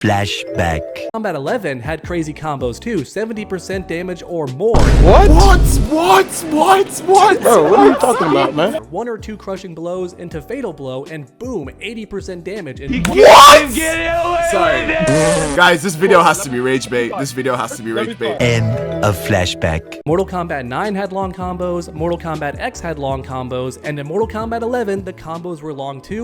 Flashback. Kombat 11 had crazy combos too, 70% damage or more. What? Bro, what are you talking about, man? One or two crushing blows into fatal blow and boom, 80% damage in What? Sorry. Guys, this video has to be rage bait. This video has to be rage bait. End of flashback. Mortal Kombat 9 had long combos, Mortal Kombat X had long combos, and in Mortal Kombat 11, the combos were long too.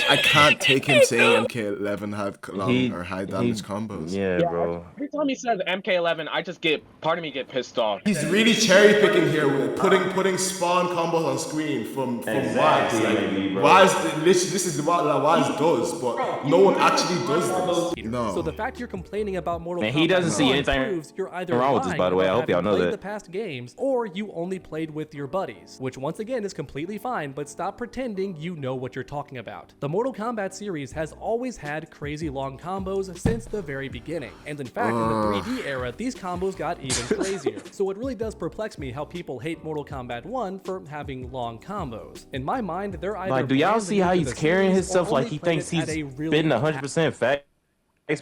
I can't take him saying MK11 had long or high damage combos. Yeah, bro. Every time he says MK11, I just part of me get pissed off. He's really cherry picking here with putting spawn combos on screen from Exactly, Wise. bro. Wise, this is what Wise does, but no one actually does this. No. So the fact you're complaining about Mortal Man, Kombat he doesn't see 1 anything proves you're either wrong with this, lying by the way. I about hope y'all having know played that. the past games, or you only played with your buddies, which once again is completely fine, but stop pretending you know what you're talking about. The Mortal Kombat series has always had crazy long combos since the very beginning, and in fact in the 3D era these combos got even crazier. So it really does perplex me how people hate Mortal Kombat 1 for having long combos. In my mind, they're either Like, do y'all see how he's carrying himself like he thinks he's spitting 100% facts,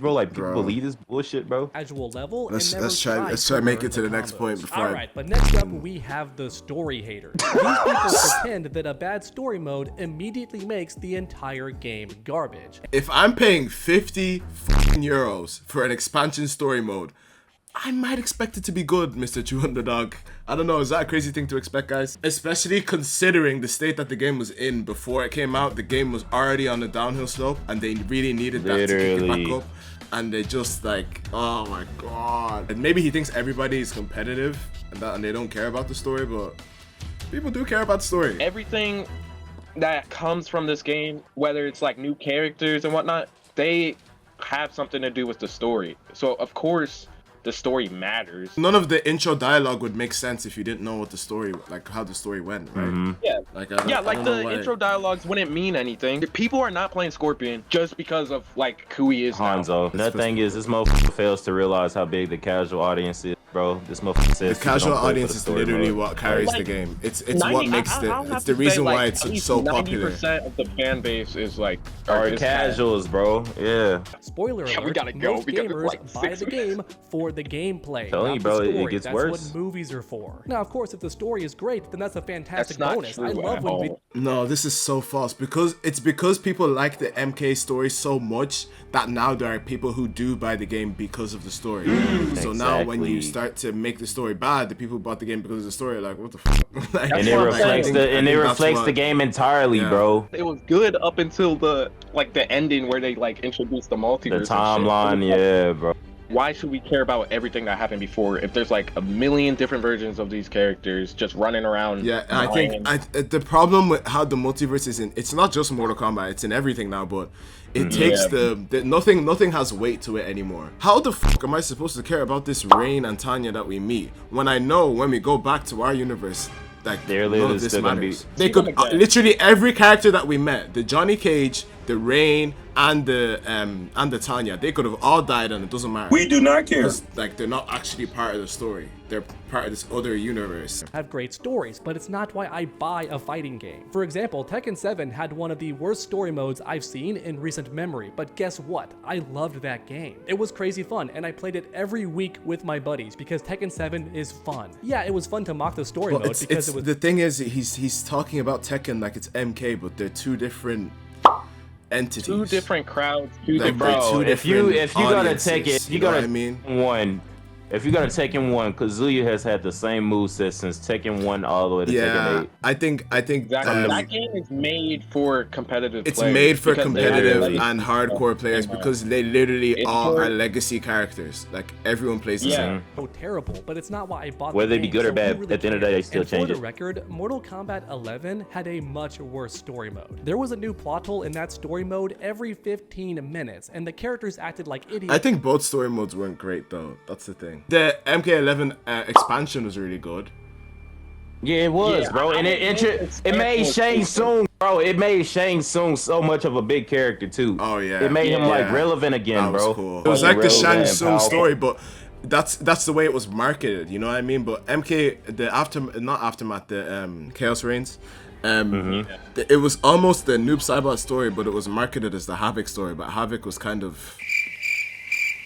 bro? Like, people believe this bullshit, bro. Casual level. Let's and never try to learn make it to the the next combos. point before. Alright, but next up we have the story haters. These people pretend that a bad story mode immediately makes the entire game garbage. If I'm paying 50 euros for an expansion story mode, I might expect it to be good, Mr. TrueUnderdawg. I don't know, is that a crazy thing to expect, guys? Especially considering the state that the game was in before it came out. The game was already on the downhill slope, and they really needed that to kick it back up. And they just like, oh my god. And maybe he thinks everybody is competitive and they don't care about the story, but people do care about the story. Everything that comes from this game, whether it's like new characters and whatnot, they have something to do with the story. So of course, the story matters. None of the intro dialogue would make sense if you didn't know what the story, like how the story went, right? Yeah, like the intro dialogues wouldn't mean anything. People are not playing Scorpion just because of like who he is now. Hanzo. That thing is, this motherfucker fails to realize how big the casual audience is, bro. This motherfucker says the casual audience is literally what carries the game. It's what makes it's the reason why it's so popular. 90% of the fan base is like are casuals, bro. Yeah. Spoiler alert, we gotta go most because gamers it's like buy the game for the gameplay, Telling not you, bro, the story. it gets That's worse. what movies are for. Now, of course, if the story is great, then that's a fantastic That's not bonus. true I love at when all. No, this is so false because people like the MK story so much that now there are people who do buy the game because of the story. So now when you start to make the story bad, the people who bought the game because of the story are like, what the fuck? Like, And it reflects the game entirely, bro. It was good up until the ending where they like introduced the multiverse. The and shit. timeline, yeah, bro. Why should we care about everything that happened before if there's like a million different versions of these characters just running around? Yeah, and I think the problem with how the multiverse is it's not just Mortal Kombat, it's in everything now, but it takes nothing has weight to it anymore. How the fuck am I supposed to care about this Rain and Tanya that we meet when I know when we go back to our universe, like none of this matters. They could literally every character that we met, the Johnny Cage, the Rain, and the Tanya, they could have all died and it doesn't matter. We do not care. Like they're not actually part of the story. They're part of this other universe. Have great stories, but it's not why I buy a fighting game. For example, Tekken 7 had one of the worst story modes I've seen in recent memory, but guess what? I loved that game. It was crazy fun, and I played it every week with my buddies because Tekken 7 is fun. Yeah, it was fun to mock the story mode because it was... The thing is, he's talking about Tekken like it's MK, but they're two different entities. Two different crowds, Bro, if you gotta take it, you gotta mean? If you're gonna Tekken 1, Kazuya has had the same moveset since Tekken 1 all the way to Tekken 8. I think that game is made for competitive it's players. made for competitive and hardcore players because they literally all are legacy characters. Like everyone plays the same. So terrible, but it's not why I bought whether the they be game, good or so bad, really at the end of the day, they still change For it. the record, Mortal Kombat 11 had a much worse story mode. There was a new plot hole in that story mode every 15 minutes, and the characters acted like idiots. I think both story modes weren't great though. That's the thing. The MK11 expansion was really good. Yeah, it was, bro, and it made Shang Tsung, bro. It made Shang Tsung so much of a big character too. Oh yeah. It made him like relevant again, that bro. Was cool. It was like the Shang Tsung story, but that's the way it was marketed. You know what I mean? But MK, not Aftermath, the Chaos Reigns. It was almost the Noob Saibot story, but it was marketed as the Havoc story. But Havoc was kind of,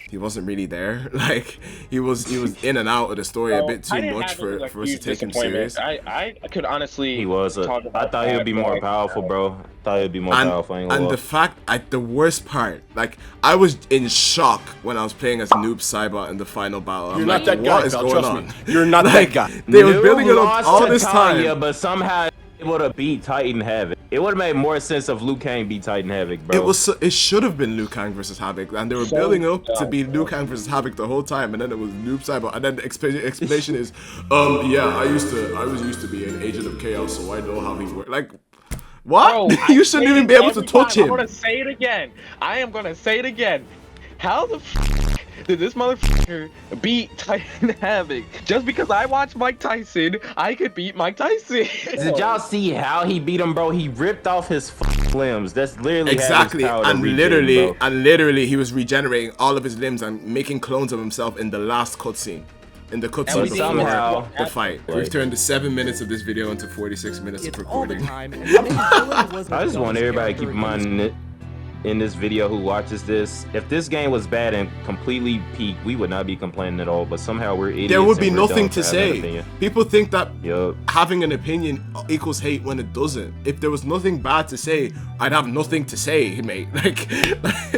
he wasn't really there. Like he was in and out of the story a bit too much for us to take him serious. I could honestly. He was. I thought he would be more powerful, bro. I thought he would be more powerful. And the fact, the worst part, like I was in shock when I was playing as Noob Saibot in the final battle. You're not that guy. What is going on? You're not that guy. They were building it up all this time. Yeah, but somehow it would have beat Titan Havoc. It would have made more sense if Liu Kang beat Titan Havoc, bro. It should have been Liu Kang versus Havoc, and they were building up to be Liu Kang versus Havoc the whole time, and then it was Noob Saibot, and then the explanation is, yeah, I was used to be an agent of chaos, so I know how he works. Like, what? Bro, You shouldn't even be able to touch him. I'm gonna say it again. I am gonna say it again. How the f did this motherfucker beat Titan Havoc? Just because I watched Mike Tyson, I could beat Mike Tyson. Did y'all see how he beat him, bro? He ripped off his limbs. That's literally exactly, and literally, he was regenerating all of his limbs and making clones of himself in the last cutscene. In the cutscene before the fight. We've turned the 7 minutes of this video into 46 minutes of recording. I I just want everybody to keep in mind in this video who watches this, if this game was bad and completely peak, we would not be complaining at all, but somehow we're idiots. There would be nothing to say. People think that Yup. having an opinion equals hate when it doesn't. If there was nothing bad to say, I'd have nothing to say, mate. Like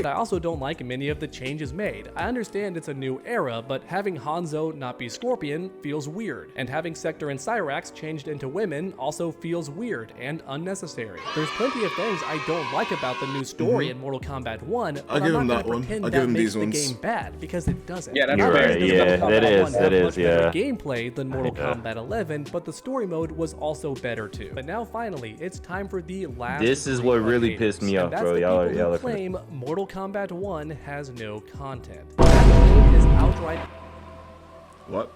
I also don't like many of the changes made. I understand it's a new era, but having Hanzo not be Scorpion feels weird, and having Sector and Cyrax changed into women also feels weird and unnecessary. There's plenty of things I don't like about the new story in Mortal Kombat 1, but I'll give him that one. I'll give him these ones. Makes the game bad, because it doesn't. Yeah, that's You're fair. right. Yeah, that is. Yeah. Gameplay than Mortal Kombat 11, but the story mode was also better too. But now finally, it's time for the last. This is what really pissed me off, bro. Y'all claim Mortal Kombat 1 has no content. That claim is outright what?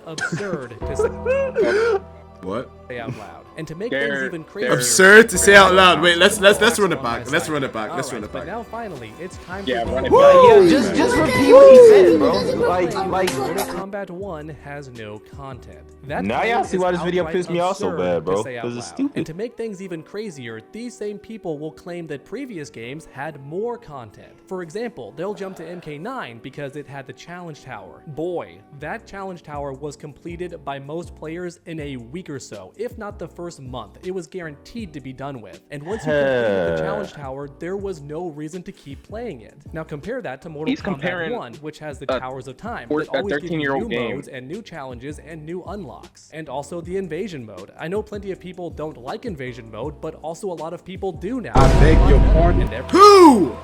absurd to say. What? Say out loud. And to make things even crazier, Absurd to say out loud. Wait, let's run it back. Let's run it back. Let's run it But back. now finally, it's time Yeah, for run the it back. Yeah, just repeat what he said, bro. Like. Mortal Kombat 1 has no content. That Now claim y'all see is why this video outright pissed me off so absurd bad, to bro. say out Because it's loud. stupid. And to make things even crazier, these same people will claim that previous games had more content. For example, they'll jump to MK9 because it had the challenge tower. Boy, that challenge tower was completed by most players in a week or so, if not the first month. It was guaranteed to be done with. And once you completed the challenge tower, there was no reason to keep playing it. Now compare that to Mortal Kombat 1, which has the Towers of Time that always give you new modes and new challenges and new unlocks. And also the invasion mode. I know plenty of people don't like invasion mode, but also a lot of people do now. I beg your pardon. Who?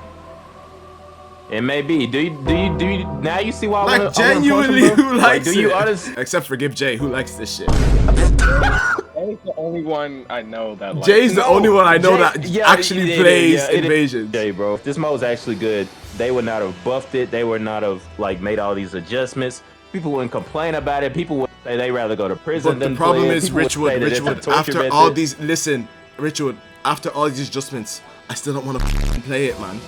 It may be. Do you now you see why I Like wanna genuinely, punch him, bro? who likes do you it? honest? Except for Give Jay, who likes this shit. Jay's the only one I know that likes Jay's the only one I know Jay- that yeah, actually it is, plays yeah, it is. Invasions. Jay, bro, if this mode's actually good, they would not have buffed it. They would not have like made all these adjustments. People wouldn't complain about it. People would say they'd rather go to prison But than the problem play it. is, People would say that it's a Richwood, torture after method. all these, listen, Richwood, after all these adjustments, I still don't want to play it, man.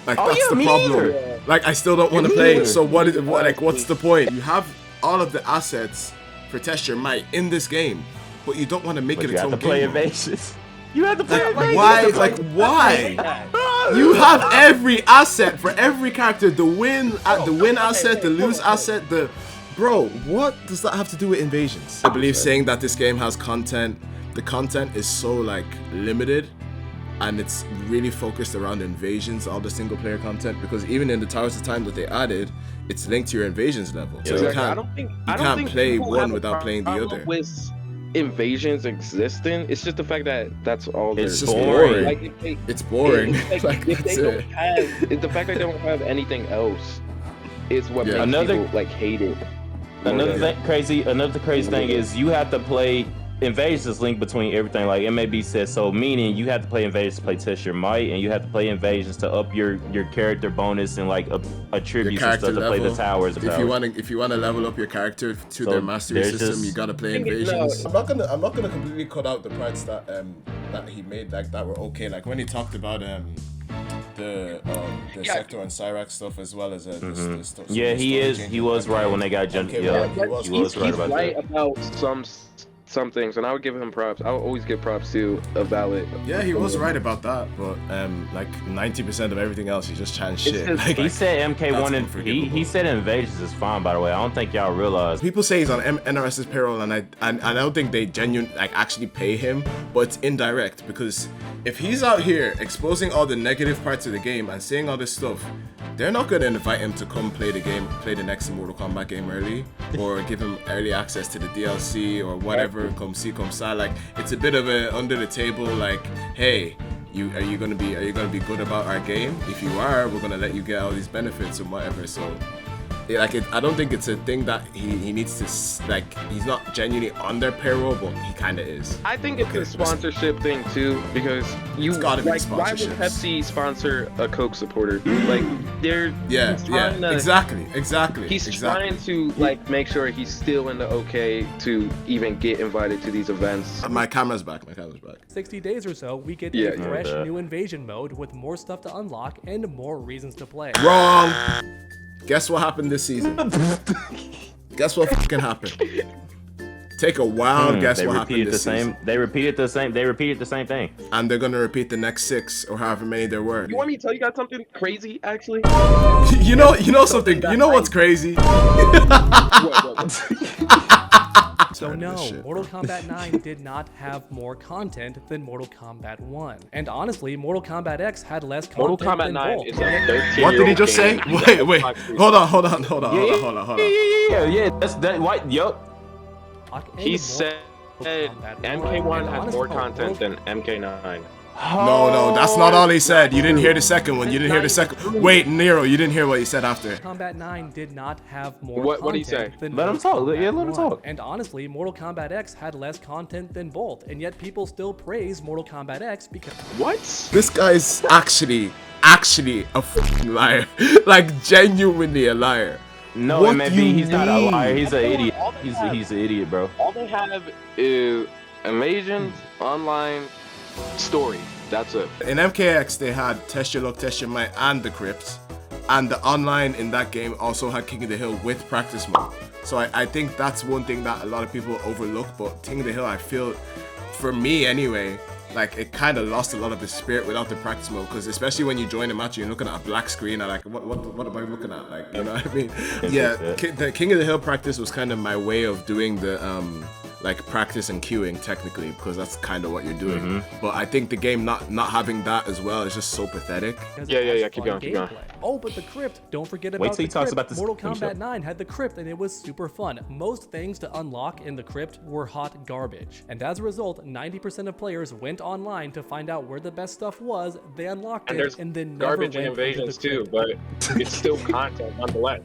Like, Oh, that's yeah, the me problem. either. Like, I still don't want to Me play it. either. So what's the point? You have all of the assets for Test Your Might in this game, but you don't want to make But it you its have own to play game mode. Invasions. You have to play Invasions. Why? Like, why? You have every asset for every character. The win asset, the lose asset, the... Bro, what does that have to do with Invasions? I believe saying that this game has content, the content is so, like, limited, and it's really focused around Invasions, all the single player content, because even in the Towers of Time that they added, it's linked to your Invasions level. So you can't play one without playing the other. With Invasions existing, it's just the fact that that's all. It's there's. just boring. Like, if they, It's boring. like, if That's they don't it. have, the fact that they don't have anything else is what makes Another- people like hate it. Another crazy thing is you have to play Invasions linked between everything. Like MAB says, so meaning you have to play Invasions to play Test Your Might, and you have to play Invasions to up your character bonus and like attributes and stuff to play the towers. If you wanna level up your character to So their mastery there's system, just- you gotta play Invasions. I'm not gonna completely cut out the parts that he made like that were okay. Like when he talked about the Sector and Cyrax stuff as well as the stuff. Yeah, he was right when they got jumped. Okay, Yeah, well, he was right about that. About some some things, and I would give him props. I would always give props to ALOT. Yeah, he was right about that, but like 90% of everything else, he's just chatting shit. Like, He said MK1 and unforgivable. he said Invasions is fine, by the way. I don't think y'all realize. people say he's on NRS's payroll, and I don't think they actually pay him, but it's indirect, because if he's out here exposing all the negative parts of the game and saying all this stuff, they're not gonna invite him to come play the next Mortal Kombat game early, or give him early access to the DLC or whatever. Come see, come see. Like, it's a bit of a under the table, like, hey, are you gonna be good about our game? If you are, we're gonna let you get all these benefits and whatever. So, yeah, like, I don't think it's a thing that he needs to, like, he's not genuinely on their payroll, but he kind of is. I think it's a sponsorship thing too, because It's gotta be like, why would sponsorships. Pepsi sponsor a Coke supporter? Like, he's trying to- exactly. He's trying to like make sure he's still in the okay to even get invited to these events. My camera's back. 60 days or so, we get Yeah, a fresh yeah. new invasion mode with more stuff to unlock and more reasons to play. Wrong. Guess what happened this season? Guess what fucking happened? Take a wild guess They what happened repeated the this season. same. They repeated the same thing. And they're gonna repeat the next 6 or however many there were. You want me to tell you guys something crazy? Actually, You know something. You know what's crazy? So Sorry, no, this shit. Mortal Kombat 9 did not have more content than Mortal Kombat 1. And honestly, Mortal Kombat X had less content Mortal Kombat than 9 both. is a 13-year-old What did he just say? game. Wait. Hold on. Yeah. That's that. What? Yup. He said MK1 has more content than MK9. No, that's not all he said. You didn't hear the second one. Wait, Nero, you didn't hear what he said after. Kombat 9 did not have more What content did he say? than Let him Mortal talk. Kombat Yeah, let him 1. talk. And honestly, Mortal Kombat X had less content than both, and yet people still praise Mortal Kombat X because What? This guy's actually a fucking liar. Like, genuinely a liar. No, What it may do be. you He's not a mean? liar. He's an idiot. All they have- He's an idiot, bro. All they have is invasions, online, story. That's it. In MKX, they had Test Your Luck, Test Your Might, and the Crypt. And the online in that game also had King of the Hill with practice mode. So I think that's one thing that a lot of people overlook. But King of the Hill, I feel, for me anyway, like, it kind of lost a lot of the spirit without the practice mode. Because especially when you join a match, you're looking at a black screen and like, what am I looking at? Like, you know what I mean? Yeah, the King of the Hill practice was kind of my way of doing the like, practice and queuing technically, because that's kind of what you're doing. But I think the game not having that as well is just so pathetic. because Yeah, it yeah, has yeah, keep fun going, keep going. gameplay. Oh, but the Crypt, don't forget about Wait till the he talks Crypt. about this Mortal when he Kombat shows. 9 had the Crypt, and it was super fun. Most things to unlock in the Crypt were hot garbage. And as a result, 90% of players went online to find out where the best stuff was, they unlocked And it, there's and then never garbage went and into the invasions too, Crypt. but it's still content nonetheless.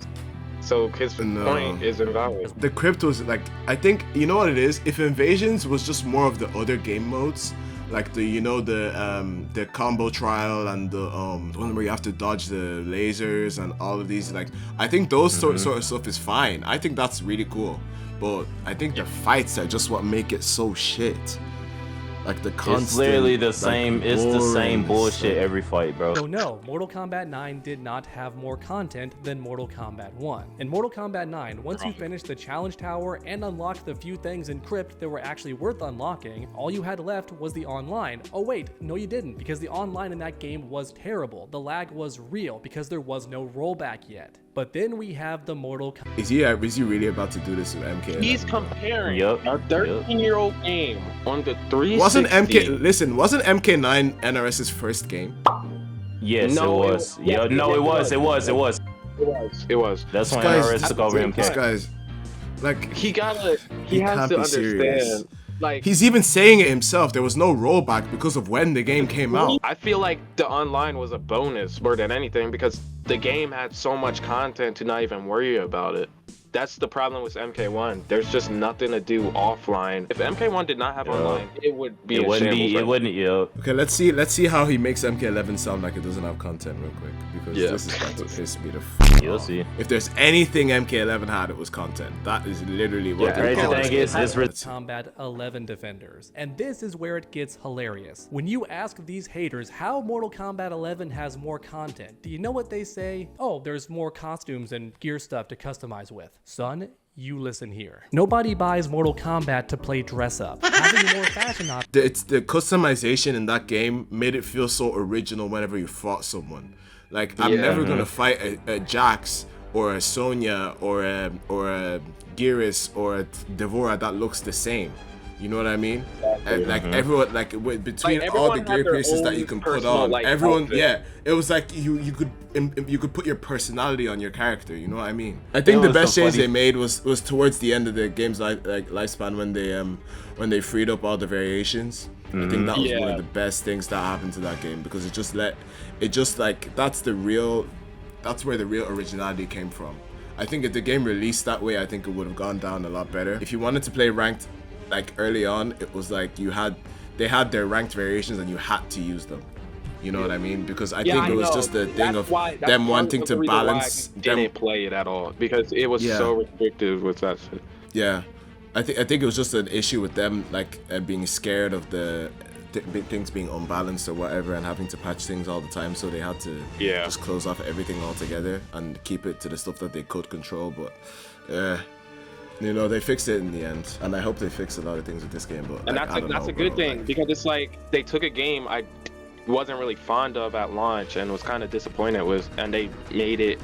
So his No. point is invalid. The Crypt was like, I think, you know what it is? If Invasions was just more of the other game modes, like the combo trial and the one where you have to dodge the lasers and all of these, like, I think those sort of stuff is fine. I think that's really cool. But I think the fights are just what make it so shit. Like, the constant, It's literally the like, same. It's the same boring bullshit stuff. every fight, bro. So no, Mortal Kombat 9 did not have more content than Mortal Kombat 1. In Mortal Kombat 9, once you finished the challenge tower and unlocked the few things in Crypt that were actually worth unlocking, all you had left was the online. Oh wait, no you didn't, because the online in that game was terrible. The lag was real because there was no rollback yet. But then we have the Mortal Kombat. Is he really about to do this with MK? He's comparing Yup, a 13-year-old game on the 360. Wasn't MK9 NRS's first game? Yes, No, it it was. was- Yeah, no, it was. It was. It was. That's when Guys, NRS took over This MK. guy's like, He has can't to be serious. understand. Like, he's even saying it himself. There was no rollback because of when the game came out. I feel like the online was a bonus more than anything because the game had so much content to not even worry about it. That's the problem with MK1. There's just nothing to do offline. If MK1 did not have online, it would be It a wouldn't shambles be. It right wouldn't. Yo. Okay, let's see how he makes MK11 sound like it doesn't have content real quick, because Yeah. this is about to piss me the f You'll off. see. If there's anything MK11 had, it was content. That is literally what Yeah, they're crazy calling thing it. is, it's re- Kombat 11 defenders. And this is where it gets hilarious. When you ask these haters how Mortal Kombat 11 has more content, do you know what they say? Oh, there's more costumes and gear stuff to customize with. Son, you listen here. Nobody buys Mortal Kombat to play dress up. Having more fashion options. It's the customization in that game made it feel so original whenever you fought someone. Like, I'm never gonna fight a Jax or a Sonya or a Geras or a Devora that looks the same. You know what I mean? And, like everyone, between all the gear pieces that you can put on, everyone, it was like you could put your personality on your character. You know what I mean? I think the best change they made was towards the end of the game's lifespan when they freed up all the variations. I think that was one of the best things that happened to that game, because that's where the real originality came from. I think if the game released that way, I think it would have gone down a lot better. If you wanted to play ranked, like early on, it was like they had their ranked variations and you had to use them. You know what I mean? Because I think it was just the thing of them wanting to balance. Didn't play it at all because it was so restrictive with that shit. Yeah, I think it was just an issue with them, like being scared of the things being unbalanced or whatever, and having to patch things all the time. So they had to just close off everything altogether and keep it to the stuff that they could control. But you know, they fixed it in the end, and I hope they fix a lot of things with this game. But that's a good thing, because it's like they took a game I wasn't really fond of at launch and was kind of disappointed with, and they made it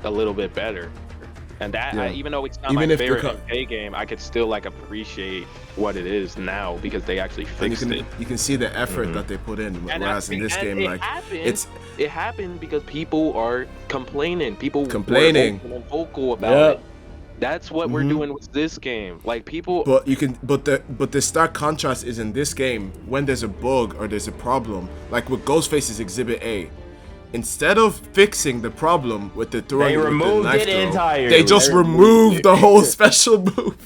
a little bit better. And that, even though it's not my favorite MK game, I could still like appreciate what it is now because they actually fixed it. You can see the effort that they put in, whereas in this game, like it happened because people are complaining. People were vocal about it. That's what we're doing with this game. Like people. But the stark contrast is in this game, when there's a bug or there's a problem, like with Ghostface's Exhibit A. Instead of fixing the problem with the throwing, they removed it entirely. They just removed the whole special move.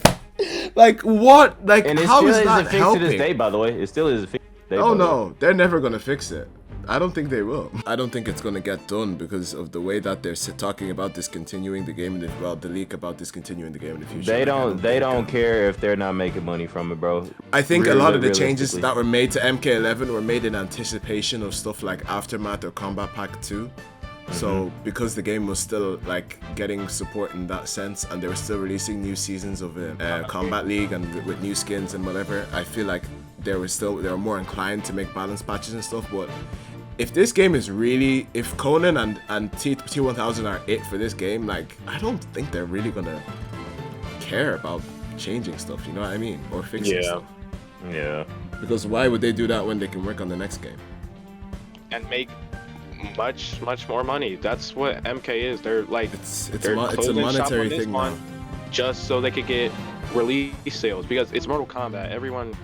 Like what? Like and how is that fixed helping? To this day, by the way, it still is fixed. Oh no, they're never gonna fix it. I don't think they will. I don't think it's gonna get done because of the way that they're talking about discontinuing the game, the leak about discontinuing the game in the future. They don't care if they're not making money from it, bro. I think a lot of the changes that were made to MK11 were made in anticipation of stuff like Aftermath or Combat Pack 2. So because the game was still like getting support in that sense, and they were still releasing new seasons of Combat League and with new skins and whatever, I feel like they were more inclined to make balance patches and stuff. But if this game is really, if Conan and T1000 are it for this game, like I don't think they're really gonna care about changing stuff, you know what I mean, or fixing stuff. Yeah. Because why would they do that when they can work on the next game and make much more money? That's what MK is. They're like it's a monetary thing now, just so they could get release sales, because it's Mortal Kombat. Everyone's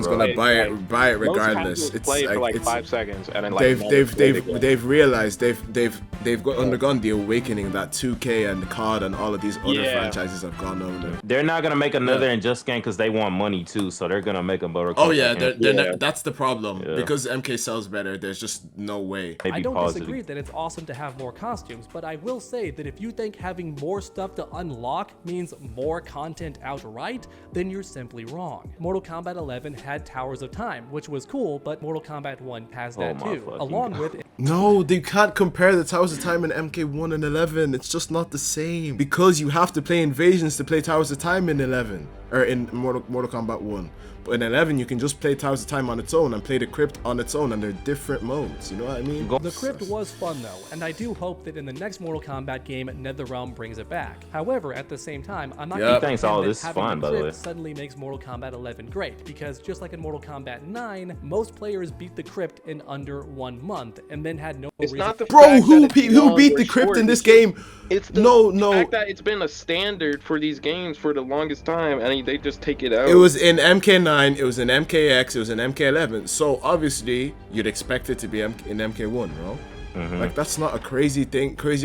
gonna buy it regardless. It's play for like 5 seconds, and then they've realized they've undergone the awakening that 2K and COD and all of these other franchises have gone over. They're not gonna make another Injustice game because they want money too, so they're gonna make a Mortal Kombat. Oh yeah, that's the problem. Because MK sells better, there's just no way. I don't disagree that it's awesome to have more costumes, but I will say that if you think having more stuff to unlock means more content outright, then you're simply wrong. Mortal Kombat 11 had Towers of Time, which was cool, but Mortal Kombat 1 has that too, along with... No, they can't compare the Towers of Time in MK1 and 11. It's just not the same. Because you have to play Invasions to play Towers of Time in 11, or in Mortal Kombat 1. But in 11, you can just play Towers of Time on its own and play the Crypt on its own, and they're different modes, you know what I mean? The Crypt was fun though, and I do hope that in the next Mortal Kombat game, NetherRealm brings it back. However, at the same time, I'm not going to thanks, all this is fun, by the way. Suddenly makes Mortal Kombat 11 great, because just like in Mortal Kombat 9, most players beat the Crypt in under 1 month, and then had no reason. Bro, who beat the Crypt in this game? It's the fact that it's been a standard for these games for the longest time, and they just take it out. It was in MK9, it was in MKX, it was in MK11. So obviously, you'd expect it to be in MK1, bro. Like that's not a crazy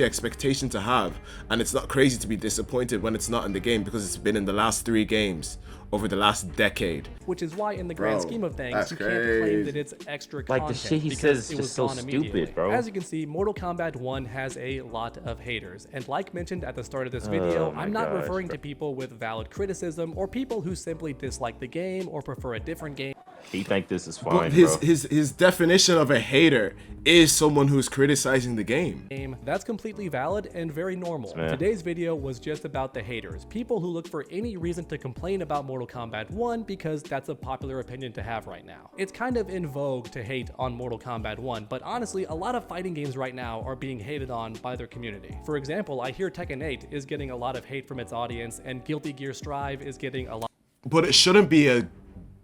expectation to have, and it's not crazy to be disappointed when it's not in the game, because it's been in the last 3 games over the last decade. Which is why, in the grand scheme of things, you can't claim that it's extra content. Like the shit he says is just so stupid, bro. As you can see, Mortal Kombat 1 has a lot of haters, and like mentioned at the start of this video, I'm not referring to people with valid criticism or people who simply dislike the game or prefer a different game. He think this is But fine, his bro. his definition of a hater is someone who's criticizing the game. That's completely valid and very normal. Man. Today's video was just about the haters, people who look for any reason to complain about Mortal Kombat 1 because that's a popular opinion to have right now. It's kind of in vogue to hate on Mortal Kombat 1, but honestly, a lot of fighting games right now are being hated on by their community. For example, I hear Tekken 8 is getting a lot of hate from its audience, and Guilty Gear Strive is getting a lot. But it shouldn't be a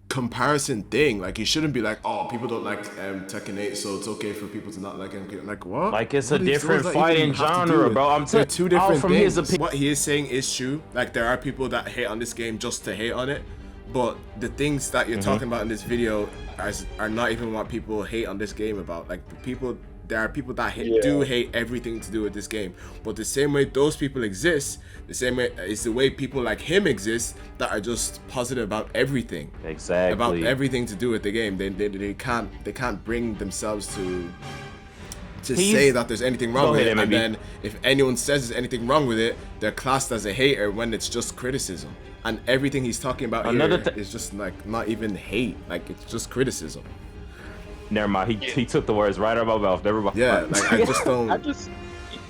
comparison thing. Like, you shouldn't be like, oh, people don't like Tekken 8, so it's okay for people to not like MK. Like, what? Like, it's What a is- different what does that even fighting have to do genre, with- bro. I'm They're telling two different from his things. opinion. What he is saying is true. Like, there are people that hate on this game just to hate on it, but the things that you're talking about in this video are not even what people hate on this game about. Like, there are people that do hate everything to do with this game, but the same way those people exist, the same way is the way people like him exist that are just positive about everything. Exactly. About everything to do with the game. They can't bring themselves to say that there's anything wrong Go with ahead, it, and MMB. then if anyone says there's anything wrong with it, they're classed as a hater when it's just criticism. And everything he's talking about here is just like not even hate, like it's just criticism. Never mind. He took the words right out of my mouth. Never mind. Yeah, like I just don't.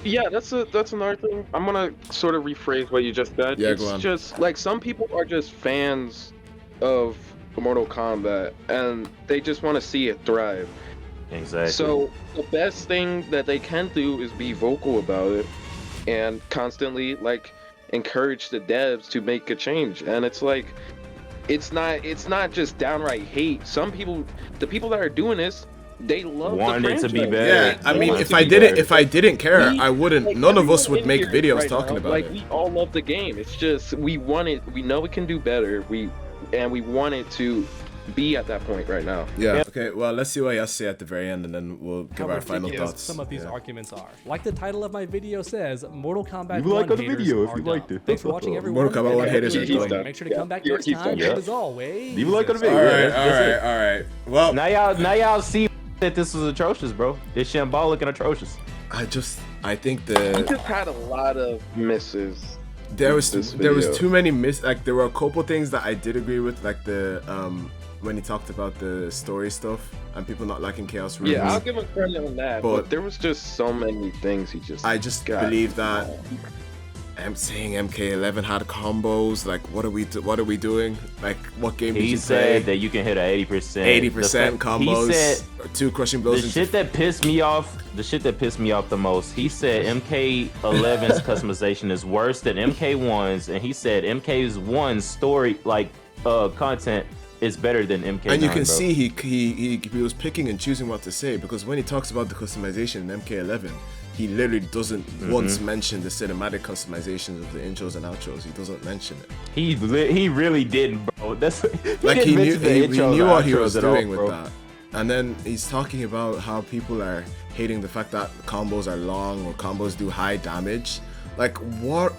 Yeah, that's another thing. I'm gonna sort of rephrase what you just said. Yeah, It's go on. just like some people are just fans of Mortal Kombat and they just want to see it thrive. Exactly. So the best thing that they can do is be vocal about it and constantly like encourage the devs to make a change. And it's like it's not just downright hate. Some people, the people that are doing this, they love Want the it to be franchise. better. Yeah, I mean, if I didn't care, I wouldn't. None of us would make videos talking about like, it. we all love the game. It's just we want it. We know it can do better. We want it to be at that point right now. Yeah. Okay. Well, let's see what he has to say at the very end, and then we'll give How our final ridiculous thoughts. some of these arguments are. Like the title of my video says, Mortal Kombat Leave a 1 like on the haters video if are you dumb. liked it. Thanks for watching, everyone. Mortal Kombat 1 haters are He's dumb. done. Make sure to Yeah. come back He's next done. time. Yeah. And as always, Leave a like on the All video. right. All right. Well, Now y'all see that this was atrocious, bro. It's shambolic and atrocious. I think He just had a lot of misses. there was this video. too many like there were a couple things that I did agree with, like the when he talked about the story stuff and people not liking Chaos Rooms. Yeah, I'll give him credit on that. But there was just so many things he just. I just got. believe that I'm saying MK11 had combos. Like, what are we doing? Like, what game did He you said play? that you can hit a 80%. 80% combos. He said or 2 crushing blows. the shit that pissed me off the most. He said MK11's customization is worse than MK1's, and he said MK1's story content is better than MK9. And you can bro. see he was picking and choosing what to say, because when he talks about the customization in MK11, he literally doesn't once mention the cinematic customizations of the intros and outros. He doesn't mention it. He really didn't, bro. That's Like he didn't knew mention the he intros knew or what he outros was at all, doing with bro. that. And then he's talking about how people are hating the fact that combos are long or combos do high damage. Like, what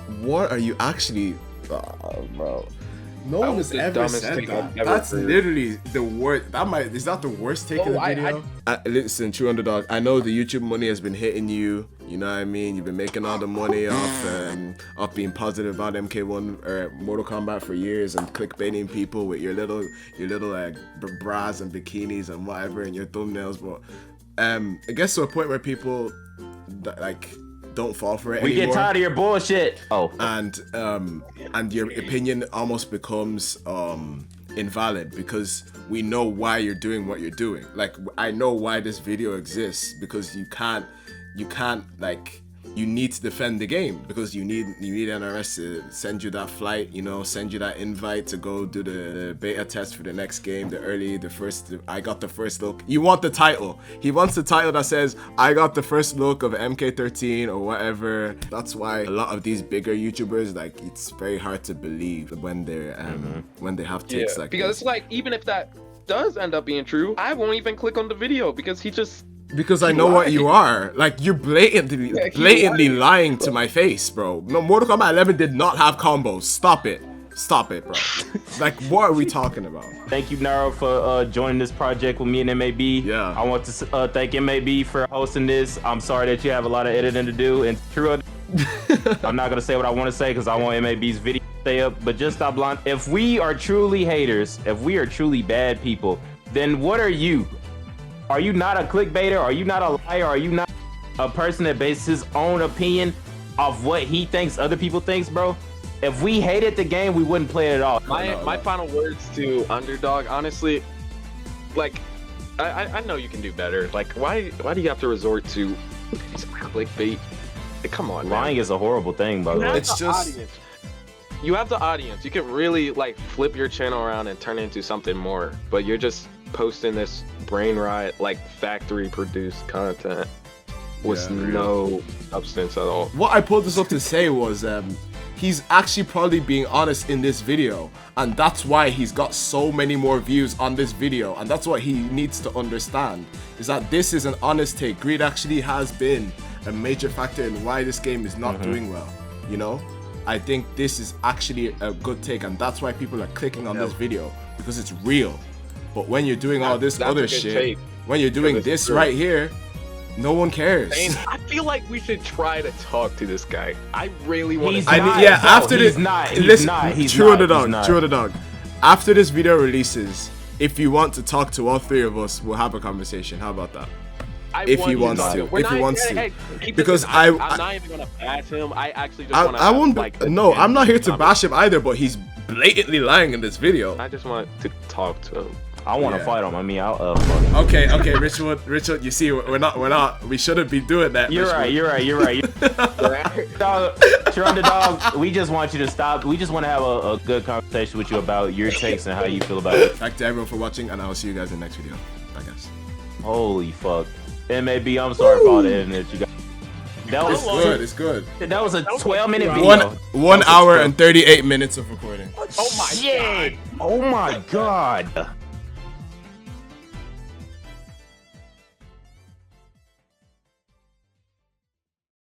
are you actually, bro? No one was has the ever dumbest said thing that. I've ever That's heard. literally the worst. Is that the worst take in the video? Listen, TrueUnderdawg, I know the YouTube money has been hitting you. You know what I mean? You've been making all the money off being positive about MK1 or Mortal Kombat for years and clickbaiting people with your little like bras and bikinis and whatever and your thumbnails. But it gets to a point where people like don't fall for it We anymore. get tired of your bullshit. Oh, And your opinion almost becomes invalid, because we know why you're doing what you're doing. Like, I know why this video exists, because you can't like, you need to defend the game, because you need NRS to send you that flight, send you that invite to go do the beta test for the next game, I got the first look. You want the title. He wants the title that says, I got the first look of MK13 or whatever. That's why a lot of these bigger YouTubers, like, it's very hard to believe when they're when they have takes like because this. it's like, even if that does end up being true, I won't even click on the video because he just. Because I know what you are. Like, you're blatantly lying to my face, bro. No, Mortal Kombat 11 did not have combos. Stop it, bro. Like, what are we talking about? thank you, Niro, for joining this project with me and MAB. Yeah. I want to thank MAB for hosting this. I'm sorry that you have a lot of editing to do. And true, I'm not gonna say what I want to say because I want MAB's video to stay up. But just stop lying. If we are truly haters, if we are truly bad people, then what are you? Are you not a clickbaiter? Are you not a liar? Are you not a person that bases his own opinion off what he thinks other people thinks, bro? If we hated the game, we wouldn't play it at all. My final words to Underdog, honestly, like, I know you can do better. Like, why do you have to resort to clickbait? Come on, lying is a horrible thing, by the way. It's just you have the audience. You can really like flip your channel around and turn it into something more. But you're just posting this brain rot, like factory produced content with no substance at all. what I pulled this up to say was he's actually probably being honest in this video, and that's why he's got so many more views on this video, and that's what he needs to understand, is that this is an honest take. Greed actually has been a major factor in why this game is not doing well, you know? I think this is actually a good take, and that's why people are clicking on this video, because it's real. But when you're doing all this other shit, when you're doing this right here, no one cares. I feel like we should try to talk to this guy. I really want to. After this, He's True Underdawg. After this video releases, if you want to talk to all three of us, we'll have a conversation. How about that? If he wants to, because I'm not even gonna bash him. I actually just want to. I won't. No, I'm not here to bash him either. But he's blatantly lying in this video. I just want to talk to him. I want to fight him. I mean, I'll Okay, Richwood. You see, we're not. We shouldn't be doing that. You're right. True Underdawg, we just want you to stop. We just want to have a good conversation with you about your takes and how you feel about it. Thank to everyone for watching, and I'll see you guys in the next video. Bye, guys. Holy fuck. MAB, I'm sorry for all the internet you got. That was good. It's good. That was a 12-minute video. 1 hour and 38 minutes of recording. Oh my god. Oh my god.